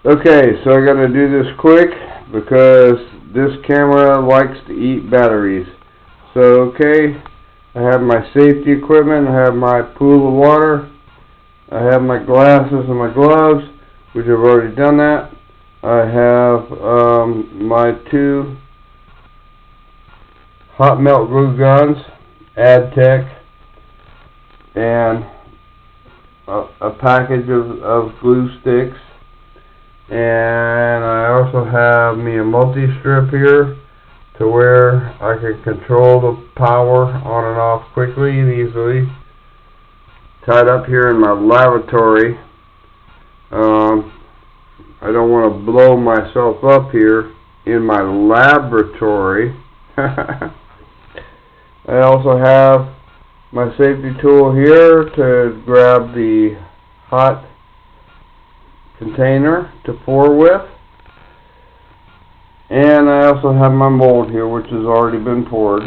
Okay, so I gotta do this quick because this camera likes to eat batteries. So, okay, I have my safety equipment, I have my pool of water, I have my glasses and my gloves, which I've already done that. I have my 2 hot melt glue guns, Adtech, and a package of glue sticks. And I also have me a multi-strip here to where I can control the power on and off quickly and easily. Tied up here in my lavatory. I don't want to blow myself up here in my laboratory. I also have my safety tool here to grab the hot container to pour with, and I also have my mold here, which has already been poured.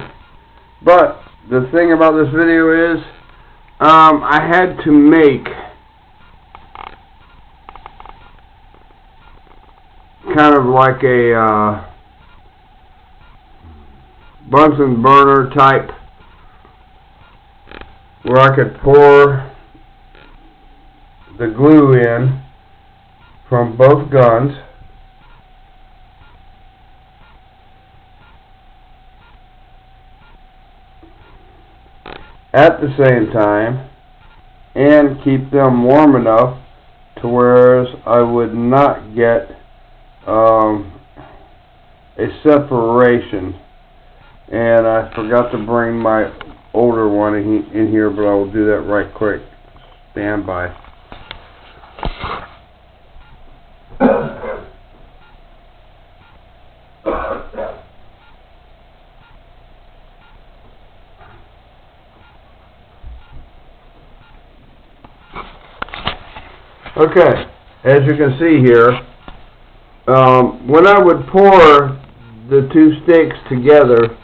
But the thing about this video is I had to make kind of like a Bunsen burner type where I could pour the glue in from both guns, at the same time and keep them warm enough to whereas I would not get a separation. And I forgot to bring my older one in here, but I will do that right quick. Stand by. Okay, as you can see here, when I would pour the 2 sticks together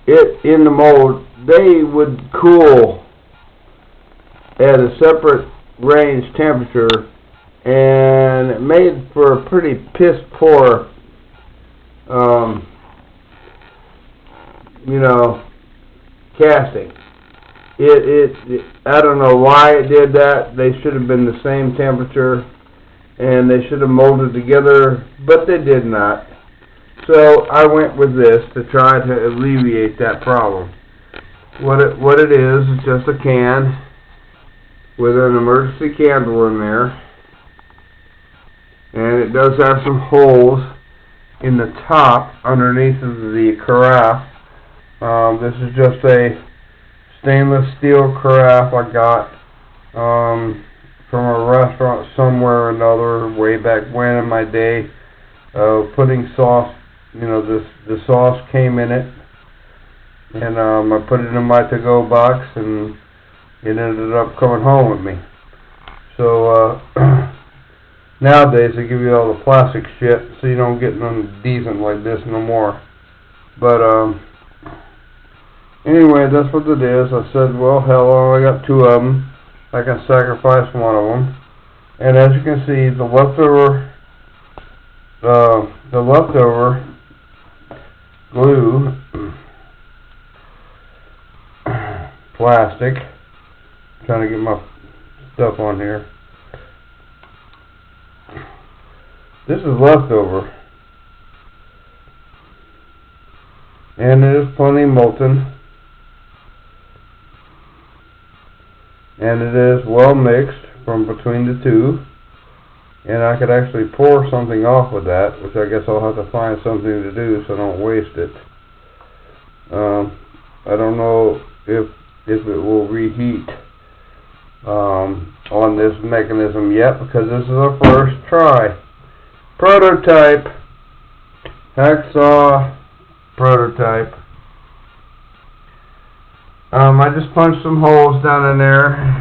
in the mold, they would cool at a separate range temperature, and it made for a pretty piss poor casting. I don't know why it did that. They should have been the same temperature and they should have molded together, but they did not. So I went with this to try to alleviate that problem. What it is just a can with an emergency candle in there, and it does have some holes in the top underneath of the carafe. This is just a stainless steel carafe I got from a restaurant somewhere or another way back when in my day, putting sauce. The sauce came in it, and I put it in my to-go box, and it ended up coming home with me. So nowadays they give you all the plastic shit, so you don't get nothing decent like this no more. But anyway, that's what it is. I said, well, hell, I only got 2 of them. I can sacrifice one of them. And as you can see, the leftover glue, plastic, trying to get my stuff on here. This is leftover, and it is plenty molten, and it is well mixed from between the 2, and I could actually pour something off with that, which I guess I'll have to find something to do so I don't waste it. I don't know if it will reheat on this mechanism yet, because this is a first try. Prototype. Hacksaw prototype. I just punched some holes down in there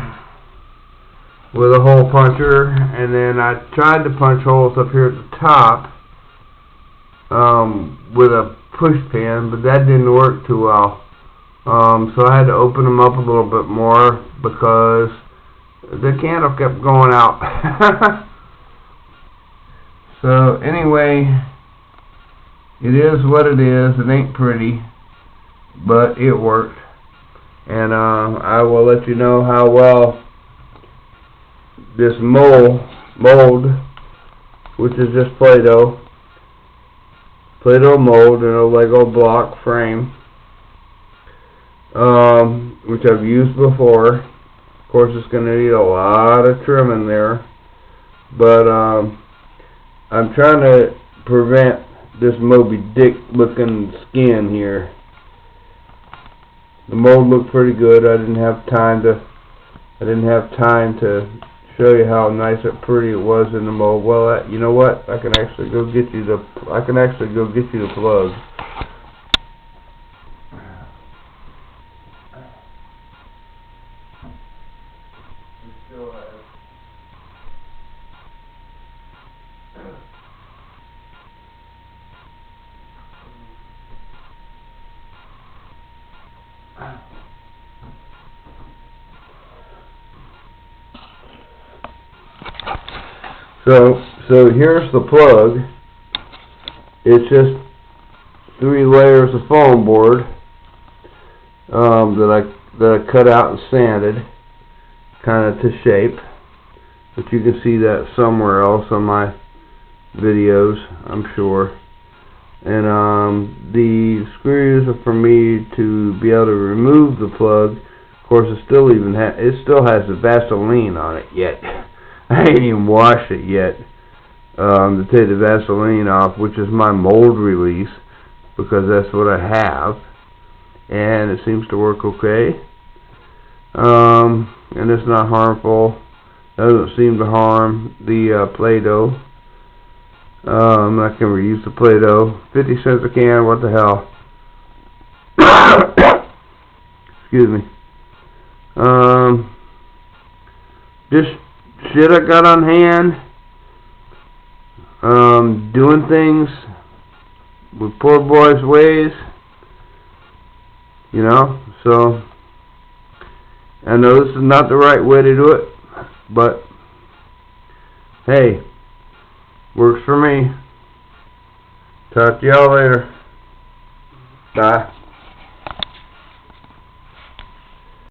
with a hole puncher, and then I tried to punch holes up here at the top with a push pin, but that didn't work too well. So I had to open them up a little bit more because the candle kept going out. So anyway, it is what it is. It ain't pretty, but it worked. And I will let you know how well this mold, which is just Play-Doh mold in a Lego block frame, which I've used before. Of course, it's going to need a lot of trimming there, but I'm trying to prevent this Moby Dick looking skin here. The mold looked pretty good. I didn't have time to show you how nice and pretty it was in the mold. Well, you know what? I can actually go get you the plug. So here's the plug. It's just 3 layers of foam board that I cut out and sanded, kind of to shape. But you can see that somewhere else on my videos, I'm sure. And the screws are for me to be able to remove the plug. Of course, it still has the Vaseline on it yet. I ain't even washed it yet to take the Vaseline off, which is my mold release, because that's what I have, and it seems to work okay. And it's not harmful. Doesn't seem to harm the Play-Doh. I can reuse the Play-Doh. 50 cents a can. What the hell? Excuse me. Just shit I got on hand. Doing things with poor boys' ways. You know, so I know this is not the right way to do it, but hey, works for me. Talk to y'all later. Bye.